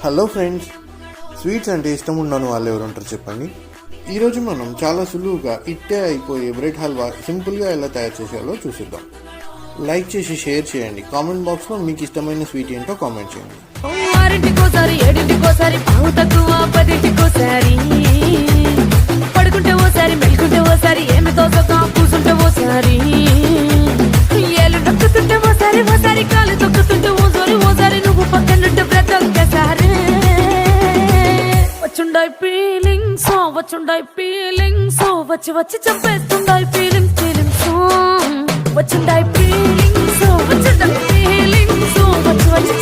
Hello friends, sweets అంటే ఇష్టం ఉండని వాళ్ళు ఎవరు ఉంటారు చెప్పండి. ఈరోజు మనం చాలా సులువుగా ఇట్టే అయిపోయే బ్రెడ్ హల్వా సింపుల్గా ఎలా తయారు చేసేయాలో చూసిద్దాం. లైక్ చేసి షేర్ చేయండి. కామెంట్ బాక్స్లో మీకు ఇష్టమైన స్వీట్ ఏంటో కామెంట్ చేయండి. పడుకుంటే ఓసారి మెలుకుంటే ఓసారి ఏమి తోసక కూసుంటే ఓసారి ఏళ్ళు నొక్కుతుంటే ఓసారి ఓసారి కాలు తొక్కుతుంటే ఓసారి ఓసారి నువ్వు పక్కనుంటే బ్రతొక్కసారి వచ్చుండాయి ఫీలింగ్స్ వచ్చి వచ్చి చంపేస్తుండాయి ఫీలింగ్స్ వచ్చిండాయి ఫీలింగ్స్ వచ్చి వచ్చి